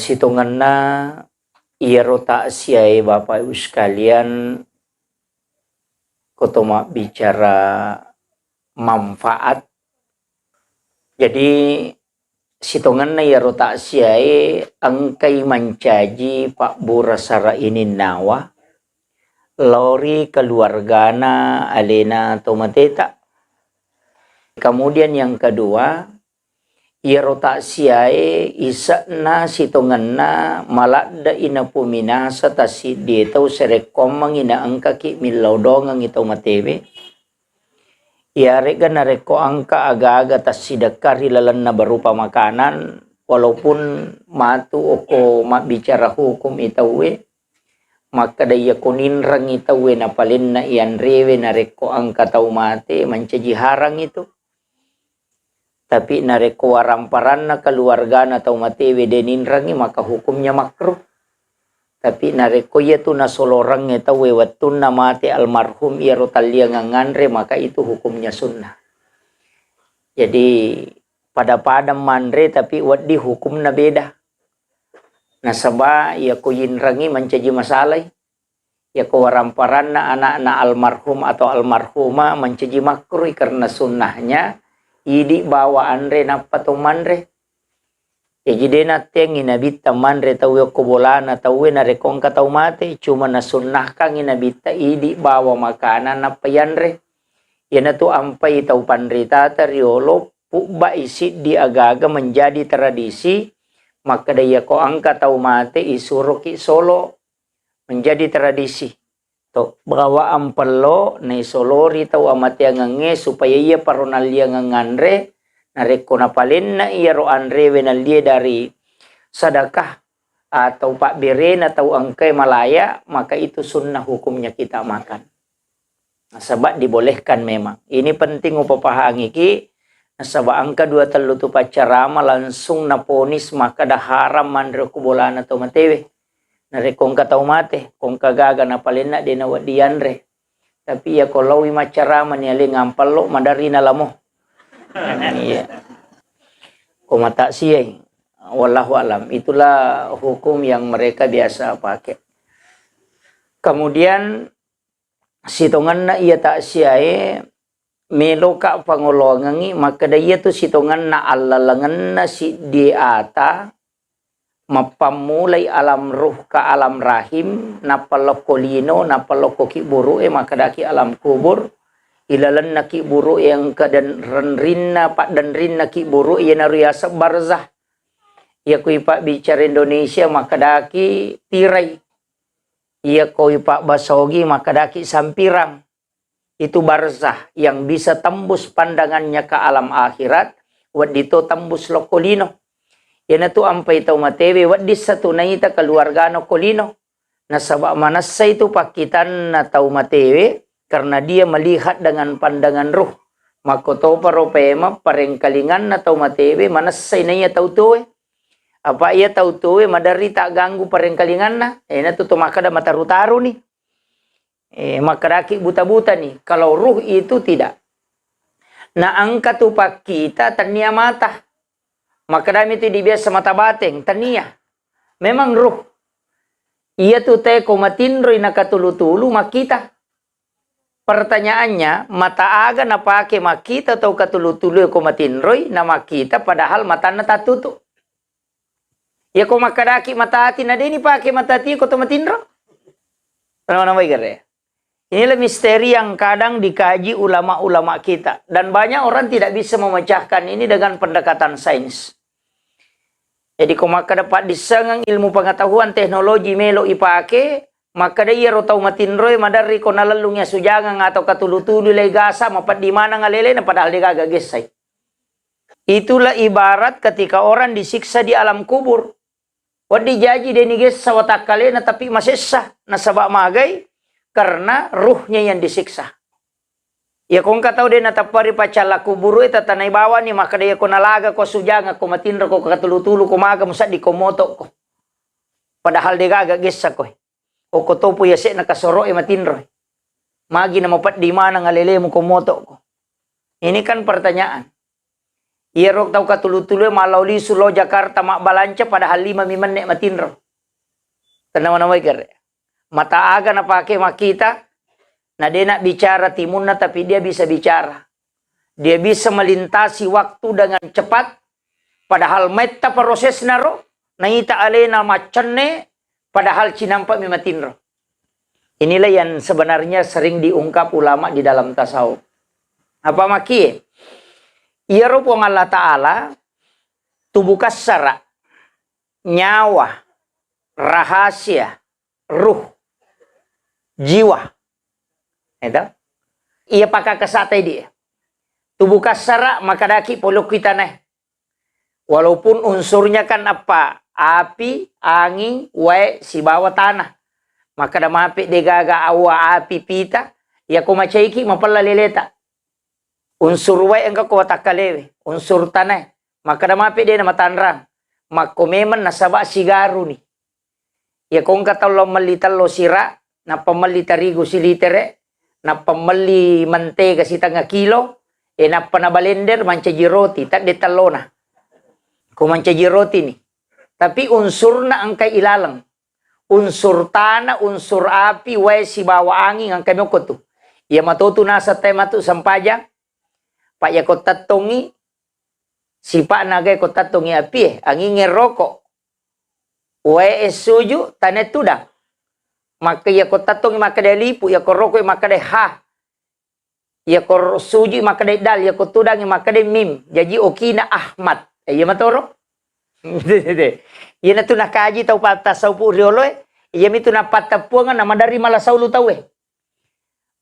Situngan na ierota siya Bapak Ibu sekalian, kutuma bicara manfaat. Jadi situngan na ierota siya angkay mancaji Pak Burasara ini nawa lori keluarga na alena tomateta. Kemudian yang kedua, ierota siyae isa na situngan na malada ina puminasa tasi dito serekomang ina angka ki milodongang ito matebe. Iare ka na reko angka aga-aga tas sidakari lalan na berupa makanan walaupun matu oko bicara hukum itawe maka daya kuninrang itawe na palin na iyan rewe na reko angka tau mate mancaji harang itu. Tapi nareko waramparan na keluarga na tau matewe deninrangi maka hukumnya makruh. Tapi nareko yaitu na solorang ita wewatun na mati almarhum iarotalia nganganre maka itu hukumnya sunnah. Jadi pada mandre tapi wadi hukum na beda. Nasaba ya ko yinrangi mancaji masalay. Ya ko waramparan na anak na almarhum atau almarhuma mancaji makruh karena sunnahnya idi bawa andre napato manre. Jadi nateng inabita manre tawe kobolana tawe na rekong katau mate cuma na sunnah kang inabita idi bawa makanan napayanre. Yana tu ampai tau pandrita teriolo pukba isi di agaga menjadi tradisi maka daya ko angka tau mate isuruki solo menjadi tradisi. To bawa ampelo na isolori tau amati angange supaya ia paronalia ngangandre nareko napalin na iya ro andre wenalia dari sadakah atau pak beren atau angkai malaya maka itu sunnah hukumnya kita makan. Nah, sebab dibolehkan memang. Ini penting upapahangi ki. Nah, sebab angka 2 telu tu pacarama langsung naponis maka dah haram mandre kubolana atau matewe. Narekong katau mate, kong kagaga na palina di na wadianre. Tapi ya kalau macarama ni ali ngampalo madari na lamo. Iya. Kumata siya. Wallahu alam. Itulah hukum yang mereka biasa pakai. Kemudian situngan na iya tak siya melo ka pangolongangi maka daya tu situngan na alalangan na si diata mapamulay alam ruh ka alam rahim napalokolino napalokoki buru makadaki alam kubur ilalan naki buru yang kadan renrinna pak dan rinna ki buru ia naruyasa barzah ia kui pak bicara Indonesia makadaki tirai ia kui pak basogi makadaki sampirang itu barzah yang bisa tembus pandangannya ke alam akhirat wadito tembus lokolino. Yan tu ampay tau matewe wadis satu naita keluarga no kolino. Nasaba manasa itu pakitan na tau matewe karena dia melihat dengan pandangan ruh. Makoto paropema parengkalingan na tau matewe manasa na iya tau tuwe. Apa iya tau tuwe madari tak ganggu parengkalingan na. Na tu makada mataru-taru nih. Makaraki buta-buta nih. Kalau ruh itu tidak. Na angka tu pakita tania mata. Maka dami itu dibiasa mata bateng, tania. Memang ruh. Ia tu te komatinroy nakatulu-tulu makita. Pertanyaannya, mata aga na pake makita atau katulu-tulu komatinroy na makita padahal mata na tatutu. Ya ko makadaki mata hati na dini pake mata hati ko tomatinro. Ano namay gare? Inilah misteri yang kadang dikaji ulama-ulama kita. Dan banyak orang tidak bisa memecahkan ini dengan pendekatan sains. Jadi kung maka dapat disangang ilmu pengetahuan teknologi melo ipake, maka dia rotau matinroy madari ko nalalungnya sujangan atau katulu-tulu legasa mapat di mana ngalele na padahal dia gagagesay. Itulah ibarat ketika orang disiksa di alam kubur. Wadi jaji deniges sa watak kalena tapi masesa nasaba magay karena ruhnya yang disiksa. Ya kung katau dia natapari pacala kuburu ita tanay bawa ni maka dia ko nalaga ko sujanga ko matindra ko katulu-tulu ko maga musa di komoto ko. Padahal dia gagagesa ko. O ko topo yase nakasoro matindra. Magi na mapat di mana ngalele mo komoto ko. Ini kan pertanyaan. Iya rok tau katulu-tulu malau li Sulo Jakarta mak balanca padahal 5 menit matinro. Tenang mana wajar. Mata aga na pakai makita. Nah dia nak bicara timunna tapi dia bisa bicara. Dia bisa melintasi waktu dengan cepat. Padahal meta proses naro. Naita alena macenne. Padahal cinampak mimatinro. Inilah yang sebenarnya sering diungkap ulama di dalam tasawuf. Apa maki? Ia rupong Allah Ta'ala tubuh kasara, nyawa, rahasia, ruh, jiwa. Itu? Ia pakai kesatai dia. Tubuh kasara maka daki poluk kita nih. Walaupun unsurnya kan apa? Api, angin, wae, si bawah tanah. Maka dah mapik degaga awa api pita. Ya ko macaiki mapala leleta. Unsur wae engkau ko takalewe. Unsur tanah. Maka dah mapik dia nama tanrang. Maka memang nasaba sigaru ni. Ya kong kata lo melitan lo sira. Na pamali tarigo si litere. Na pamali mantega si tanga kilo. Na panabalender mancaji roti. Tak detalona. Kung mancaji roti ni. Tapi unsur na ang kay ilalang. Unsur tanah, unsur api, wae si bawa angin ang kay mokot tu. Ia matutu nasa tema tu sampajang. Pak ya ko tatongi. Si pak nagay ko tatongi api angin ngeroko. Wae suju tane tudang. Maka ya ko tatongi maka de lipu, ya ko roko maka de ha. Ya ko suju maka de dal, ya ko tudang maka de mim. Jadi okina Ahmad. Iya matoro. Iya na tu nakaji tau patasau pu riolo iya mitu na patapuangan nama dari malasau lu tau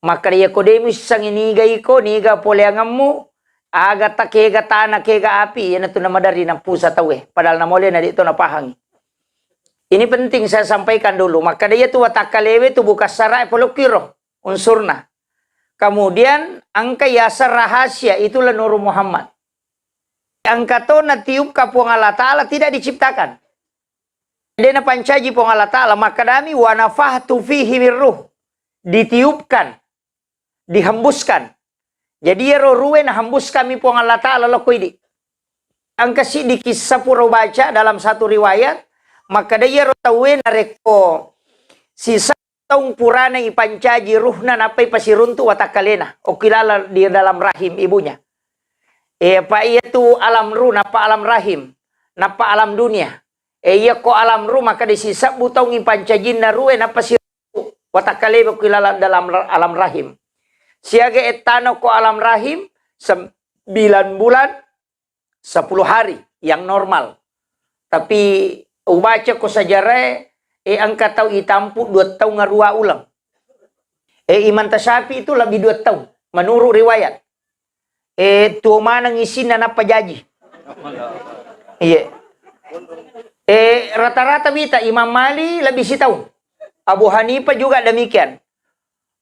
maka dia kodemis sang iniga iko niga poleangamu aga takega tanah kega api iya na tu nama dari na pusa tau padahal na mole na dito na pahangi. Ini penting saya sampaikan dulu. Maka dia tu watakalewe tu buka sarai polokiro unsurna. Kemudian angka yasar rahasia itulah Nur Muhammad. Angka to na tiup kapuang Allah Ta'ala tidak diciptakan. Dia na pancaji puang Allah Ta'ala. Maka dami wa nafahtu fihi mirruh. Ditiupkan. Dihembuskan. Jadi ya roruwe na hembus kami puang Allah Ta'ala loko ini. Angka si di kisah pura baca dalam satu riwayat. Maka dia rotawe na reko. Sisa taung purana ipancaji ruhna napai pasiruntu watakalena. O kilala dia dalam rahim ibunya. Pak iya tu alam ruh, napa alam rahim, napa alam dunia. Iya ko alam ruh, maka disisa butau ngipancajin na ruh, napa si watakale kilala dalam alam rahim. Siaga etano ko alam rahim, 9 bulan, 10 hari, yang normal. Tapi, ubaca ko sejarah, angka tau itampu 2 tahun ngarua ulang. Iman Tasyafi itu lebih 2 tahun, menurut riwayat. Tuoma nang isin na napajaji. Iya. Rata-rata bita Imam Mali lebih si tahun. Abu Hanifah juga demikian.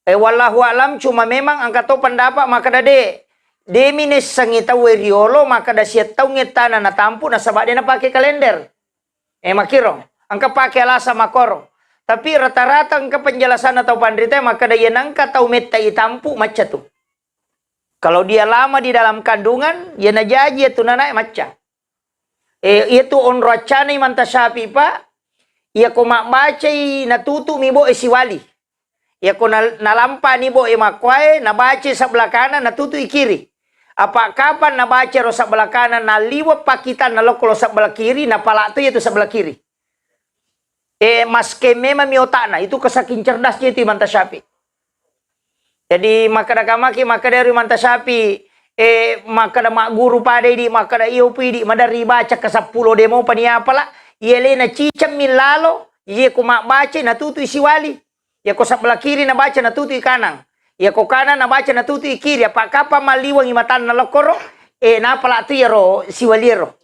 Wallahu alam cuma memang angka to pendapat maka dade demines sangita weriolo maka da sia tahu ngetana na tampu na sabak dia na pakai kalender. Makiro angka pakai alasa makoro. Tapi rata-rata angka penjelasan atau pandrita maka da yenangka tahu meta itampu maca tu. Kalau dia lama di dalam kandungan, ya najaji itu nanak maca. Itu on racana Imam Tasyafi pak. Ia ko mak baca natutu mi bo si wali. Ia ko nalampa ni bo makwai na baca sebelah kanan natutu kiri. Apa kapan na baca ro sebelah kanan na liwa pakitan na lokolo sebelah kiri na pala tu itu sebelah kiri. Maske memang mi otakna itu kesaking cerdasnya itu Imam Tasyafi. Jadi maka dari Imam Tasyafi maka da mak guru pada di maka da iyo pidi madari baca ke 10 demo pania pala yele na cicam milalo ye ko mak baca na tutu isi wali ya ko sebelah kiri na baca na tutu kanan ya ko kanan na baca na tutu kiri apa kapa maliwang imatan na lokoro na pala tu yaro si waliro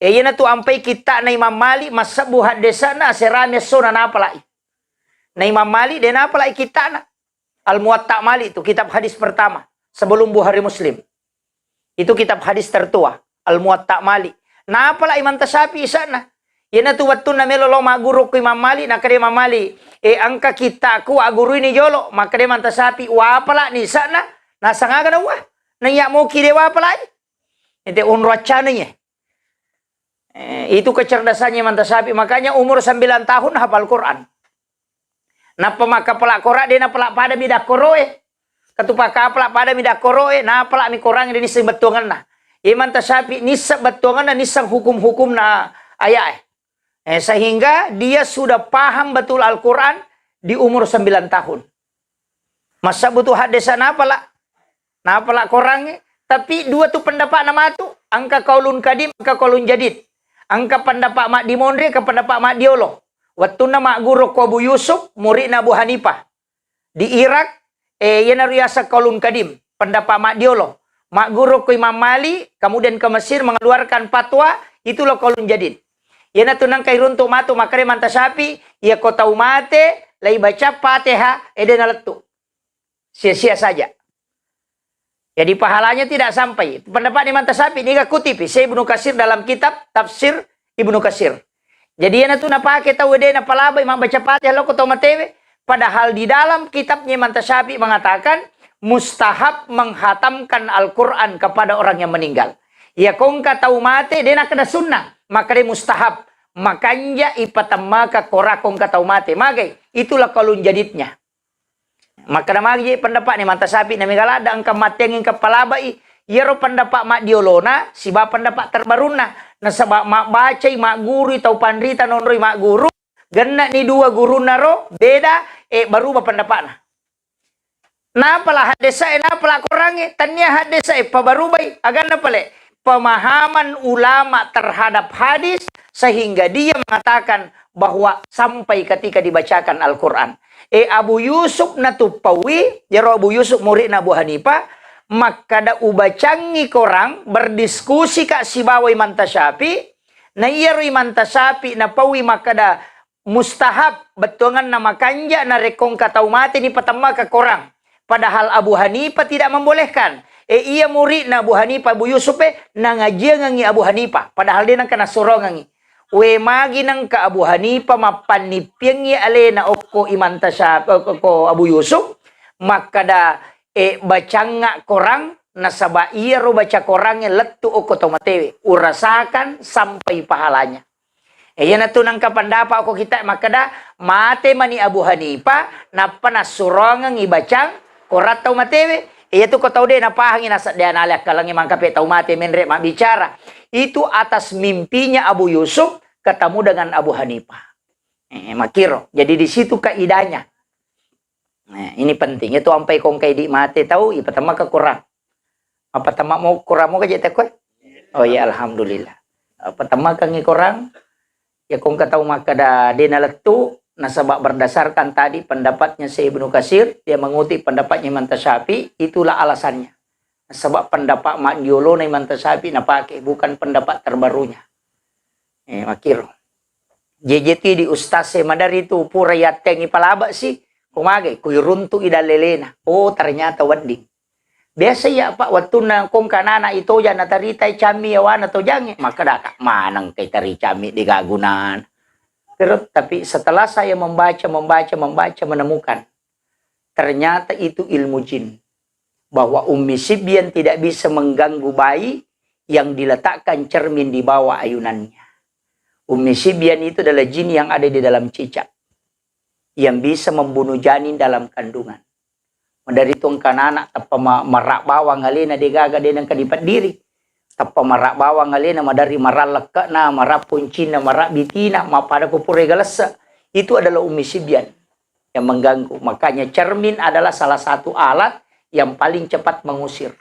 yena tu ampai kita na Imam Mali masabu hadesa na serame sona na pala na Imam Mali de na pala kita na Al-Muwatta Mali itu kitab hadis pertama sebelum Bukhari Muslim. Itu kitab hadis tertua, Al-Muwatta Mali. Nah, apalah Imam Tasyafi sana. Yana tu watun na melolo maguru ko Imam Mali, nakade Imam Mali. Angka kita ku aguru ini jolo, maka Imam Tasyafi wa apalah ni sana. Nasangaga na wa. Naya mo kirewa apalah. Itu unracananya. Itu kecerdasannya Mantasapi. Makanya umur 9 tahun hafal Quran. Napa maka pelak korak dia na pelak pada midak koroe. Katupaka pelak pada midak koroe. Na pelak mi korang dia nisang betungan na. Mantasapi nisang betungan na nisang hukum-hukum na ayat. Sehingga dia sudah paham betul Al-Quran di umur 9 tahun. Masa butuh hadis na pelak korang. Tapi dua tu pendapat nama tu. Angka kaulun kadim, angka kaulun jadid. Angka pendapat mak di Mondri, angka pendapat mak diolo. Waktu nama guru ko Abu Yusuf, murid Abu Hanifah. Di Irak, yana riasa kaulun kadim. Pendapat mak diolo. Mak guru ko Imam Mali, kemudian ke Mesir mengeluarkan fatwa, itulah kaulun jadid. Yana tunang kairun tu matu, makare Mantasapi, ya kota umate, lai baca Fatihah, edena letu. Sia-sia saja. Jadi pahalanya tidak sampai. Pendapat Imam Mantasapi ini kutip saya Ibnu Katsir dalam kitab tafsir Ibnu Katsir. Jadi yana tu napa kita wede napa laba imam baca Fatihah lo kota matewe. Padahal di dalam kitabnya Imam Mantasapi mengatakan mustahab menghatamkan Al-Qur'an kepada orang yang meninggal. Ya kong kata umate dia nak kena sunnah, maka dia mustahab. Makanya ipatamaka korakong kata umate. Magai itulah kalun jadidnya. Maka namanya pendapat ni Mantasapi na migala ada angka matengin kepala bai yero pendapat mak diolona si ba pendapat terbaruna na sabab mak baca mak guru tau pandrita nonroi mak guru genna ni dua guru naro beda baru ba pendapat na pala hadesa na pala kurangi tanya hadesa baru bai agana pale pemahaman ulama terhadap hadis sehingga dia mengatakan bahwa sampai ketika dibacakan Al-Quran. Abu Yusuf natupawi, jaro Abu Yusuf murid Abu Hanifah, maka da ubacangi korang berdiskusi kak si bawai Mantasapi, na iyaro Mantasapi na pawi maka da mustahab betungan nama kanja na rekong katau mati ni patama ke korang. Padahal Abu Hanifah tidak membolehkan. Iya murid na Abu Hanifah, Abu Yusuf na ngaji ngangi Abu Hanifah. Padahal dia nang kena suruh ngangi. We magi nang ka Abu Hanifah mapanipyang ya alena oko Mantasapi ko Abu Yusuf maka da bacanga korang nasaba iya ro baca korangnya letu oko tomatewe urasakan sampai pahalanya. Yan na nang kapandapa ako kita maka da mate mani Abu Hanifah na panasurongang ibacang korat tau matewe. Iya tu ko tau de na pahangin nasa dia nalak kalangi mangkape tau mate menre bicara. Itu atas mimpinya Abu Yusuf ketemu dengan Abu Hanifah. Makiro. Jadi di situ kaidahnya. Ini penting. Itu sampai kong kay di mate tahu, ipatama ka kurang. Apatama mo kurang mo kajete ko? Oh ya alhamdulillah. Apatama kang kurang ya kong kataw makada dinalatu nasabak berdasarkan tadi pendapatnya si Ibnu Katsir, dia mengutip pendapatnya Mantasapi, itulah alasannya. Sebab pendapat mak diolo na Mantasapi na pakai bukan pendapat terbarunya. Makiro. JJT di ustaz madari itu pura yateng ipalaba sih. Kumagay kuyuruntu idalelena. Oh ternyata wading. Biasa ya Pak waktu na kong kanana ito yan nataritay chami yawan atau jange. Maka daka manang kay tari chami di gagunan. Pero tapi setelah saya membaca menemukan ternyata itu ilmu jin. Bahwa Ummi Sibyan tidak bisa mengganggu bayi yang diletakkan cermin di bawah ayunannya. Ummi Sibyan itu adalah jin yang ada di dalam cicak. Yang bisa membunuh janin dalam kandungan. Dari tuang anak tapa marak bawang alena digaga denang kadipat diri. Tapa marak bawang alena madari marak leka na marak puncina marak bitina mapada kupure galasa. Itu adalah Ummi Sibyan yang mengganggu. Makanya cermin adalah salah satu alat yang paling cepat mengusir.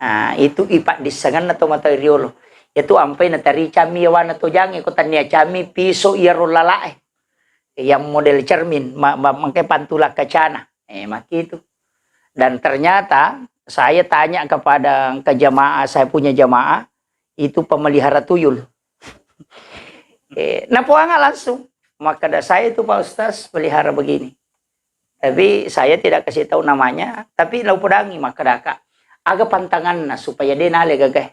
Nah, itu ipak disangan atau materiolo. Itu ampai natari cami yawan atau jangan ikutan niya cami piso iaro lalae. Yang model cermin, mangke pantulak kacana. Itu. Dan ternyata saya tanya kepada jamaah, saya punya jamaah, itu pemelihara tuyul. Napuanga langsung. Maka saya itu Pak Ustaz pelihara begini. Tapi saya tidak kasih tahu namanya, tapi lau pedangi maka daka. Agak pantangan nah, supaya dia nale gagah.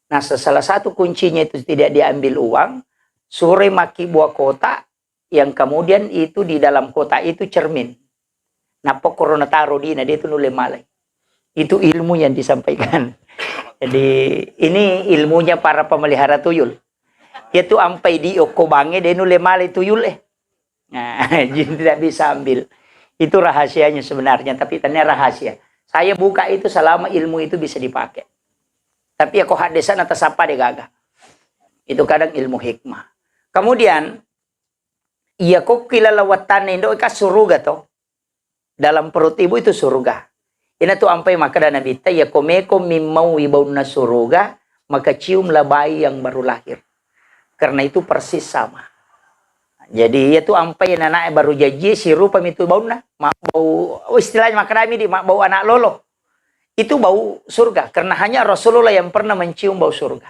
Nah, salah satu kuncinya itu tidak diambil uang, sore maki buah kotak, yang kemudian itu di dalam kotak itu cermin. Nah, pokoknya taruh di dia itu nule malai. Itu ilmu yang disampaikan. Jadi ini ilmunya para pemelihara tuyul. Yaitu ampai di okobange dia nule male tuyul Nah, jin tidak bisa ambil. Itu rahasianya sebenarnya, tapi ternyata rahasia. Saya buka itu selama ilmu itu bisa dipakai. Tapi ya kok hadesan atas apa deh gagah. Itu kadang ilmu hikmah. Kemudian, iya kok kilalawatan indo ka surga toh. Dalam perut ibu itu surga. Ini tuh ampai maka dan Nabi ta ya komeko mimau ibauna surga, maka ciumlah bayi yang baru lahir. Karena itu persis sama. Jadi itu ampai anak baru jadi si rupa itu bauna, bau istilahnya makarami di bau anak lolo. Itu bau surga karena hanya Rasulullah yang pernah mencium bau surga.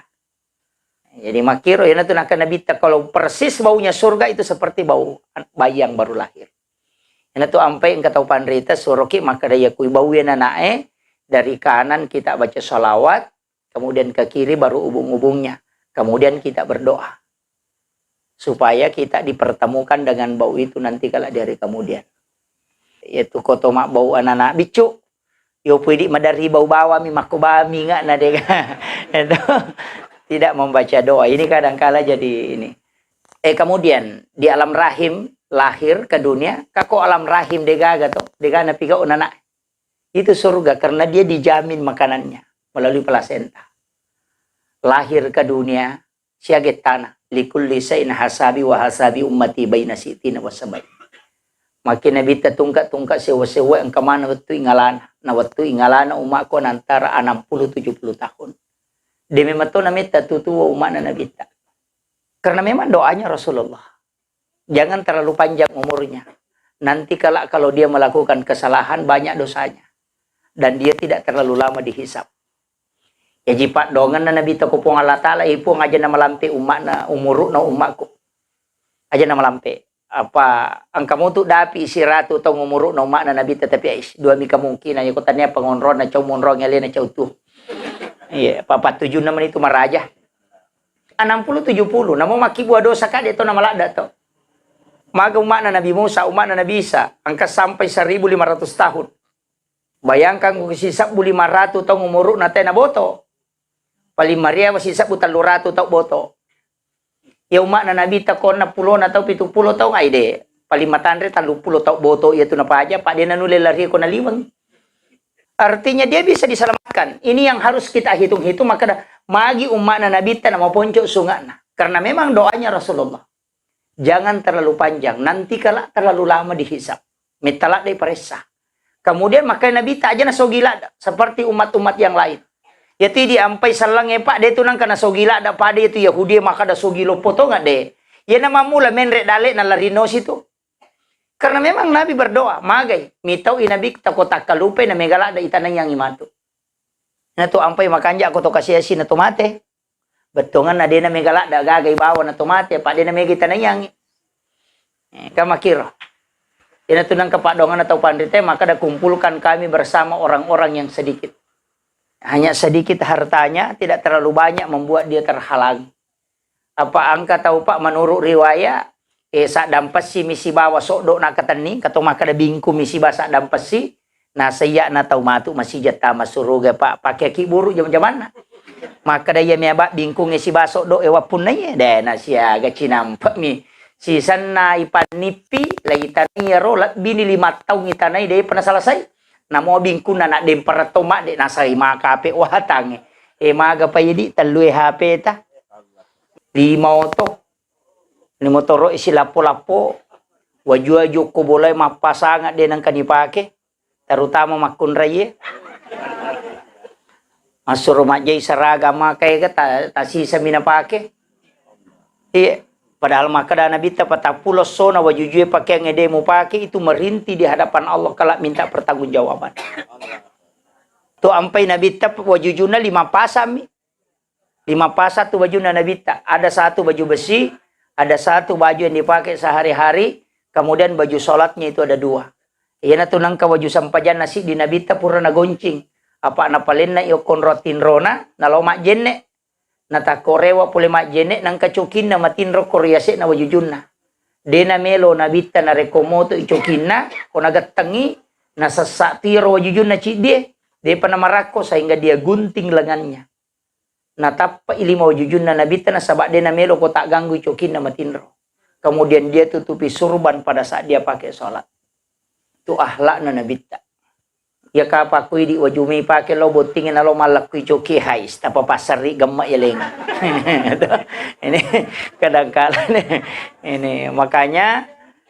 Jadi makiro ya itu nak Nabi ta kalau persis baunya surga itu seperti bau bayi yang baru lahir. Ini tuh ampai engkau tahu pandrita suroki maka daya kui bauin anak dari kanan kita baca salawat, kemudian ke kiri baru ubung-ubungnya, kemudian kita berdoa supaya kita dipertemukan dengan bau itu nanti kala dari kemudian. Yaitu kotomak bau anak-anak bicu, yo pidi madari bau bawa mi makubami nggak nadega. Itu tidak membaca doa ini kadang-kala jadi ini. Kemudian di alam rahim lahir ke dunia, kako alam rahim degaga to, degana piga unana. Itu surga karena dia dijamin makanannya melalui plasenta. Lahir ke dunia siaget tanah, likulli sayin hasabi wa hasabi ummati baina sitina wa sabai. Makin nabi tungka-tungka sewa-sewa yang kemana waktu ingalana. Na waktu ingalana umatku antara 60-70 tahun. Demi mato namita tutuwa umat na nabita. Karena memang doanya Rasulullah. Jangan terlalu panjang umurnya. Nanti kalau dia melakukan kesalahan banyak dosanya. Dan dia tidak terlalu lama dihisap. Ya jipat dongan na Nabi takupong Allah Ta'ala ipong aja na malampi umat na umuruk na umatku. Aja na malampi. Apa ang kamu tu dapi isiratu tong umuruk na umat na Nabi tetapi ais. Dua mi kemungkinan. Ya kutanya pengonron na caw monrong yali na caw tuh. Iya, papa 7 naman itu maraja. 60-70, namun maki buah dosa kade itu nama lada to. Maga umat na Nabi Musa, umat na Nabi Isa, angka sampai 1500 tahun. Bayangkan kung sisap 500 tahun umuruk na tayo na boto. Paling Maria masisap 300 tahun boto. Ya umat na Nabi takon na 10 na tahun 70 tahun ay de. Paling matandre 30 tahun boto itu na pa aja, pak dia nanuli lari ko na 5. Artinya dia bisa diselamatkan. Ini yang harus kita hitung-hitung. Maka magi umat na Nabi na maponco sungana. Karena memang doanya Rasulullah. Jangan terlalu panjang. Nanti kala terlalu lama dihisap. Metalak dari peresa. Kemudian maka Nabi tak aja na so gila. Seperti umat-umat yang lain. Yaitu diampai salangnya pak. Dia itu nang kana so gila. Da pada itu Yahudi maka da so gilo poto nggak deh. Ya nama mula menrek dalik na larinos itu. Karena memang Nabi berdoa, magai, mitau inabi takotak kalupe na megala da itanang yang imatu. Na to ampai makanja ako to kasi asin na tomate. Betongan na na megala da gagay bawa na tomate, pa na megi tanang yang. Kamakiro. Ina to nang kapadongan atau pandite, maka da kumpulkan kami bersama orang-orang yang sedikit. Hanya sedikit hartanya, tidak terlalu banyak membuat dia terhalang. Apa angka tahu Pak menurut riwayat sa dampasi misi bawa sodok na katani kato makada bingku misi basa dampasi na saya na tau matu masih jata masuruga pak pakai kiburu jam-jaman na makada ya miaba bingku ngisi baso do ewa pun na ye de na siya gacinampa mi si sana ipanipi lagi tani rolat bini 5 tahun itanay de pernah selesai na mo bingku na na dempara toma de na say makape wahatang maga pa yidi talui HP ta 5 to ni motoro isi lapo-lapo waju-waju ko boleh mapasangat dia nang kanipake terutama makun raya masuk rumah jay seragam makai kata tasisa minapake iya padahal makada nabi tapata pulos sona waju-waju pakai ngede mo pake itu merinti di hadapan Allah kalau minta pertanggungjawaban tu ampai nabi tap waju-wajuna 5 pasami 5 pasat tu wajuna nabi tak ada 1 baju besi. Ada 1 baju yang dipakai sehari-hari, kemudian baju sholatnya itu ada 2. Iya na tunang ka baju sampajan nasi di nabita pura na goncing. Apa na palin na iokon rotin rona, na lo mak jenne. Na ta korewa pule mak jenne, nang kacukin na matinro korease na baju junna. Dena melo nabita na rekomoto icukin na, o nagatangi, na sasatiro baju junna cidie. Dia pernah marako sehingga dia gunting lengannya. Nah tappa ilimau jujun na nabita na sabak dia na melo ko tak ganggu cokin na matinro. Kemudian dia tutupi surban pada saat dia pakai sholat. Itu ahlak na nabita. Ya kapa kui di wajumi pakai lo botingin na lo malak kui coki hais. Tapa pasari gemak ya leng. Ini kadang-kala ini makanya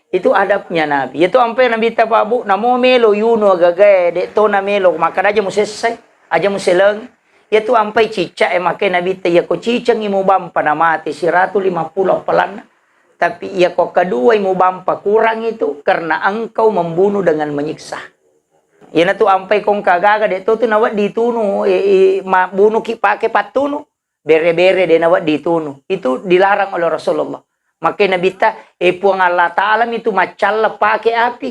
itu adabnya Nabi. Itu ampe Nabi tapabu namo melo yuno gagae dek to na melo maka aja musesai aja museleng. Itu ampe cicak makai Nabi ya ko cicang imu bampa namati 150 pelan. Tapi ya ko kedua imu bampa kurang itu karena engkau membunuh dengan menyiksa. Ya na tu ampai kong kagaga de tu nawat ditunu bunuh ki pakai patunu bere-bere de nawat ditunu itu dilarang oleh Rasulullah. Makanya Nabi ta puang Allah Taala itu macalla pakai api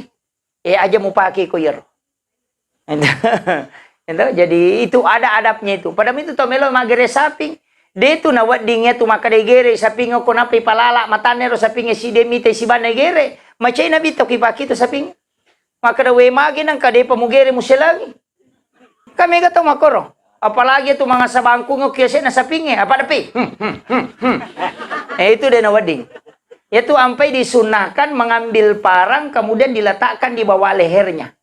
aja mau pakai koyer. Jadi itu ada adabnya itu. Padahal itu tomelo magere saping de tu nawat dinge tu maka de gere saping ko napi palala matane ro saping si demite si bane gere macai Nabi to ki pakai tu saping. Maka dawe magi nang kade pamugere mo siya lagi. Kami gato makoro. Apalagi itu mga sabangko ng kiyase na sapingi. Apa dapi? Itu din nawading. Itu ampai disunahkan mengambil parang kemudian diletakkan di bawah lehernya.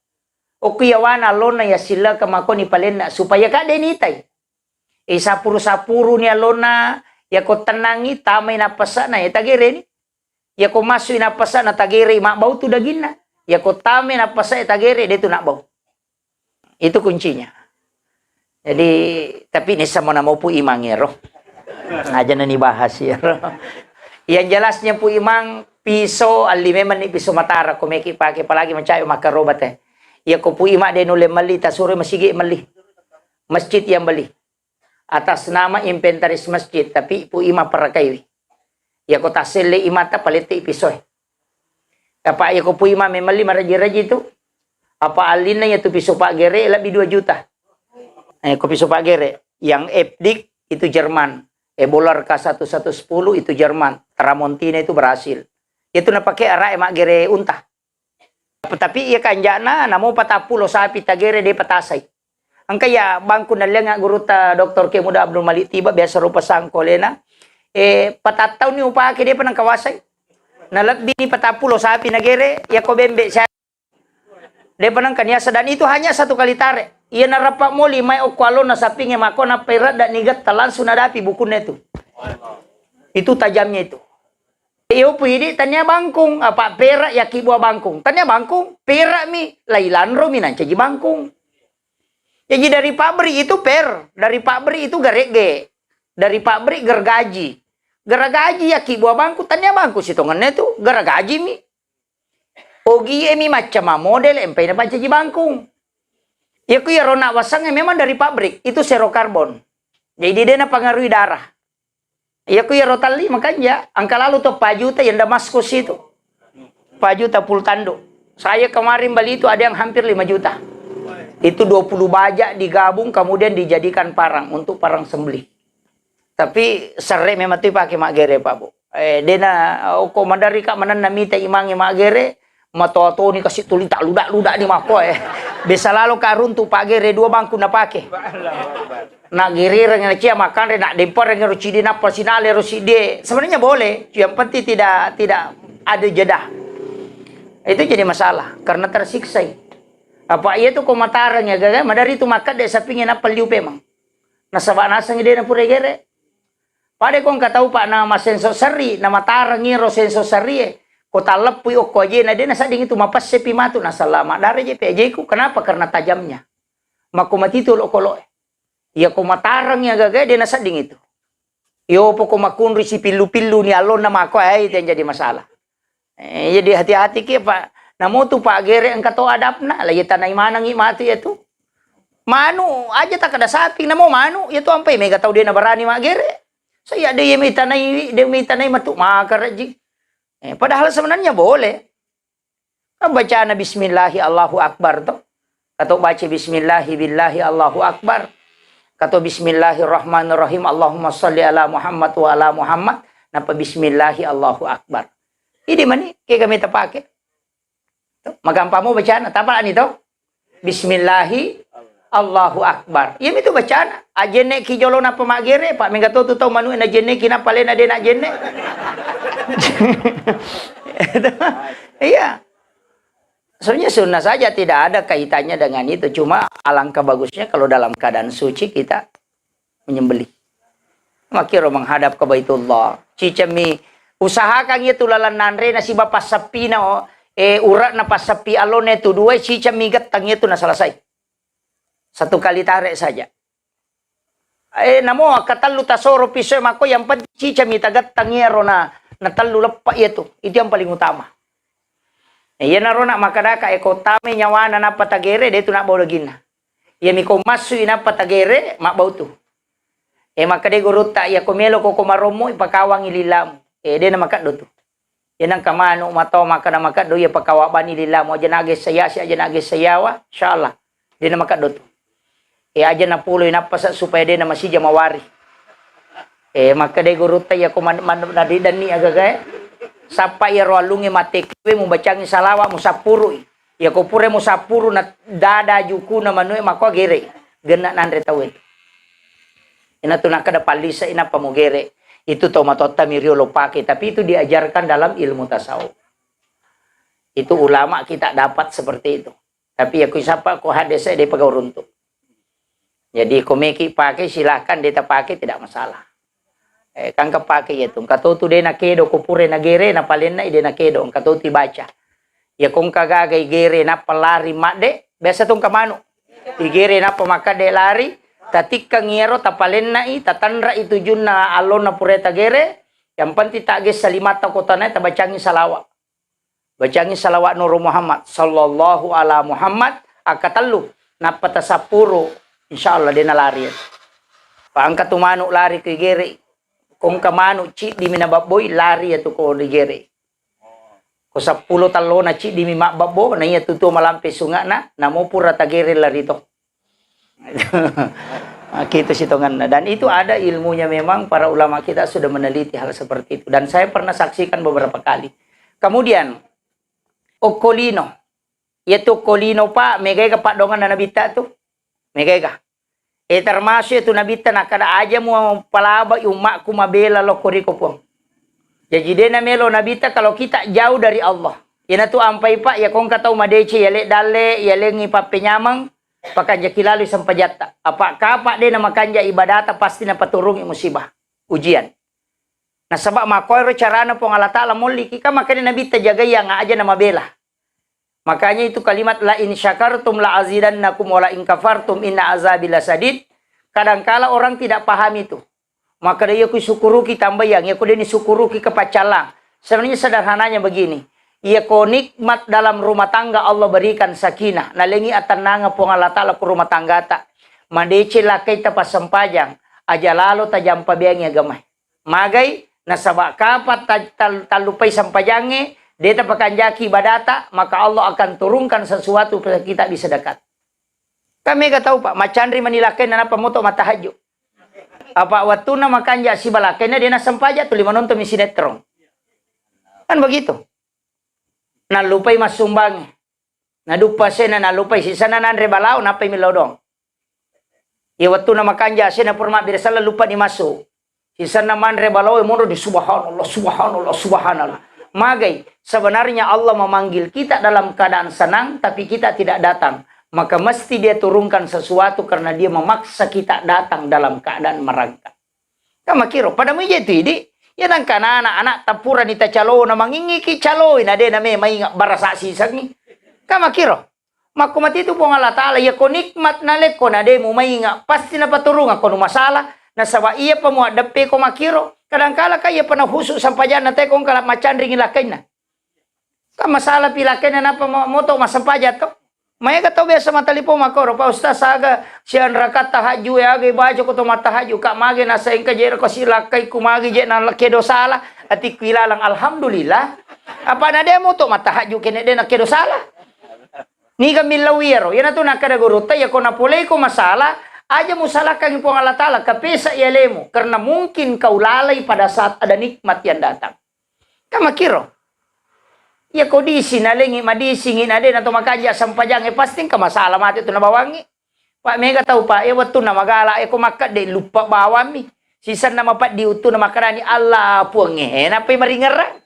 O kuyawan alona ya sila kamako ni palena supaya kade nitay. Sapuru-sapuru ni alona ya ko tenangi tamay na pasa na ya tagire ni. Ya ko masu na pasa na tagire makbau tu dagin na. Ya kotame na pasay tagere dito na bau. Itu kuncinya. Jadi tapi ini sama nama pu imangero. Aja na nibahas ya. Yang jelasnya pu imang piso alimeman ni piso matara ko meki pakai palagi mencayo makarobat Ya ko pu ima de nule mali tasure masigi mali. Masjid yang beli. Atas nama inventaris masjid tapi pu ima parakai. Ya ko tasele imata palete piso. Apa ya ko pui mame mali maraji-raji itu? Apa alina ya tu piso Pak Gere lebih 2 juta. Ko piso Pak Gere yang Epdik itu Jerman. Ebolar K1110 itu Jerman. Tramontina itu Brasil. Itu na pakai ara Mak Gere unta. Tapi ya kanjana namo patapulo sapi tagere de patasay. Ang kaya bangko na lang guru ta Dr. Kemuda Abdul Malik tiba biasa rupa sangkolena. Patataw ni upake de pa ng kawasay. Nalabbi ni patapulo sapi nagere ya ko bembe siya de panang kanya dan itu hanya 1 kali tarik iya narapa mo 5 o kwalo na sapinge mako na perat dan nigat talan sunadapi bukun itu itu tajamnya itu iyo pwede tanya bangkong apa perak ya kibua bangkong tanya bangkong perak mi lailan ro minan caji bangkong jadi dari pabrik itu dari pabrik itu garege dari pabrik gergaji garagaji ya ki buah bangku tanya bangku sitongannya itu garagaji mi ogi mi macam model empai na pancaji bangkung ya ku ya rona wasangnya memang dari pabrik itu serokarbon jadi dia na pengaruhi darah ya ku ya rotali makanya angka lalu tuh pajuta yang Damaskus itu pajuta pultando saya kemarin beli itu ada yang hampir 5 juta itu 20 bajak digabung kemudian dijadikan parang untuk parang sembelih. Tapi sere memang tu pakai mak gere Pak Bu. Dena ko mandari kak manan namita imangi mak gere mato-to ni kasih tuli tak ludak-ludak ni mako Bisa lalu karun tu Pak gere 2 bangku na pakai. Nak gere reng cia makan re nak dempor reng rucidi na pasinale ruside. Sebenarnya boleh, yang penting tidak ada jeda. Itu jadi masalah karena tersiksa. Apa ia tu ko matarang ya gaga madari tu makat de sapingin na paliu pemang. Nasaba nasang ide na pure gere. Pada kong katau Pak nama sensor seri, nama tarang ngiro sensor seri kota lepui o koje na dia nasa ding itu mapas sepi matu nasa lama dari JPJ ku kenapa karena tajamnya. Maku matitul o kolo. Ya ko matarang ya gaga dia nasa ding itu. Yo po ko makunri si pilu-pilu ni alon na mako itu yang jadi masalah. Jadi hati-hati ki Pak. Namo tu Pak gere ang kato adapna lagi tanay manang imati itu. Manu aja tak ada sapi namo manu itu ampai mega tau dia na barani mak gere. Saya ada yang minta matu makar jik. Padahal sebenarnya boleh. Baca bismillahi Allahu Akbar tuh. Atau baca bismillahi billahi Allahu Akbar. Atau bismillahirrahmanirrahim Allahumma sholli ala Muhammad wa ala Muhammad. Napa bismillahi Allahu Akbar. Ini mani kayak kami terpakai. Magampamu bacaan tapaan itu. Bismillahi Allahu Akbar. Iya itu bacaan. Ajene ki jolo na pemagere pak mengato tu tau manu na jene kina palen ade nak jene. Iya. Sebenarnya sunnah saja, tidak ada kaitannya dengan itu. Cuma alangkah bagusnya kalau dalam keadaan suci kita menyembelih. Makiro menghadap ke Baitullah. Cicemi usahakan itu lalan nanre nasi bapak sapi na urat na pasapi alone itu dua cicemi gatang itu na selesai. Satu kali tarik saja. Namo katalu tasoro piso mako yang penting cicemi tagatang yero na natalu lepak itu. Itu yang paling utama. Iya naro nak makadaka eko tame nyawana na patagere de tu nak bau lagina. Iya miko masu ina patagere mak bau tu. Makade guruta ya komelo ko komaromo ipakawang ililam. De na makat do tu. Yan ang kamano mato makana makat do ya pakawaban ililam aja nage saya si aja nage sayawa insyaallah. De na makat do tu. Aja na pulo ina pasa supaya de na masih jamawari. Makade guruta ya komando nadidan ni agagae. Sapa ya roalungi matekwe membacangi salawa musapuru ya kopure musapuru na dada juku na manue mako gere gena nandre tawet ina tuna kada palisa ina pamogere itu tomatota mirio lopake tapi itu diajarkan dalam ilmu tasawuf itu ulama kita dapat seperti itu tapi ya siapa ko hadese de pagauruntu jadi komeki pakai silakan dia pakai tidak masalah. Kang kapake itu katutu de na kedo kupure na gere na palena ide na kedo katuti baca ya kung kagagay gere na palari made biasa tong kamano igere na pamakade lari tatik kangiero tapalena i tatandra itu junna alon na pureta gere yang penting tages salimata kotana tabacangi salawa bacangi salawat Nur Muhammad sallallahu ala Muhammad akatallu na patasapuro insyaallah de na lari paangkat tumano lari ke gere kung kamano ci di minababoy lari ato ko digere. Ko sa pulo talo na ci di mi mababo na iya tutu malampi sunga na namo pura tagere larito. Kita sitongan na dan itu ada ilmunya memang para ulama kita sudah meneliti hal seperti itu dan saya pernah saksikan beberapa kali. Kemudian okolino yaitu kolino pa megay ka pa dongan na nabita tu. Megay ka. Termasuk itu nabita na kada aja mo palaba yung mak kumabela lo koriko po. Jadi dia na melo nabita kalau kita jauh dari Allah. Yan tu ampai pak ya kong katau madece yale dale yale ngi papenyamang pakanja kilalo sampajata. Apa kapak dia na makanja ibadata pasti na paturung musibah ujian. Na sabak makoy carana po Allah Taala muli kika makanya nabita jaga yang aja na mabela. Makanya itu kalimat la in syakartum la azidannakum wa la in kafartum inna azabi lasadid. Kadangkala orang tidak paham itu. Maka dia ku syukuruki tambah yang ya ku dia syukuruki kepacalang. Sebenarnya sederhananya begini. Ya ko nikmat dalam rumah tangga Allah berikan sakinah. Nalengi atananga po Allah Taala ku rumah tangga ta. Madece lakay ta pasempajang. Aja lalo tajam pabiang ya gamay. Magay nasaba kapat talupay sampajange. Deta pakanjaki ibadata, maka Allah akan turunkan sesuatu pada kita bisa dekat. Kami gak tahu pak, macandri manilakai na pamoto matahaju. Apa waktu na makanja si balakai na dia na sampaja tu lima nonton sinetron. Kan begitu. Nalupay masumbang. Nadupa siya na nalupay. Si sana nanre balao, napay milodong. Ya waktu na makanja siya na purma birasala lupa ni maso. Si sana manre balao, mundo di subhanallah, subhanallah, subhanallah. Magay, sebenarnya Allah memanggil kita dalam keadaan senang, tapi kita tidak datang. Maka mesti dia turunkan sesuatu karena dia memaksa kita datang dalam keadaan merangkak. Kama kiro, pada mo itu idi, yan ang anak-anak tapuran ita calo na mangingiki calo, ina de na may barasa sisag ni. Kama kiro, makumati itu po ng Allah Ta'ala, ya ko nikmat na leko na de mo mainga, pasti na paturung ako no masala, na sawa iya pa mo adape ko makiro. Kadangkala kaya panahusuk sampajan na tekong kalap macandring ilakay na. Masalah pilakay na napa moto masampajat to. Maya ka to biasa matalipo makoro pa ustaz saga siyan rakat tahaju ya agay bajo ko to matahaju ka magi na sa ingka jero ko silakay kumagi je na kedo sala ati kilalang alhamdulillah. Apa na de mo to matahaju kene de na kedo sala. Ni ka milawiro yan ato nakada guruta ya ko napulay ko masala. Aja mo salahkan po ang Allah Ta'ala, kapesa ialemo, karena mungkin kau lalai pada saat ada nikmat yang datang. Kamakiro. Ya kau disi nalingi, madisingin ade na tumakaja sampajang, pasti ka masalah mati itu nabawangi. Pak mega tahu Pak, waktu nama galak ko makat de lupa bawa mi. Sisa nama Pak diutu nama karani Allah puang napa maringar.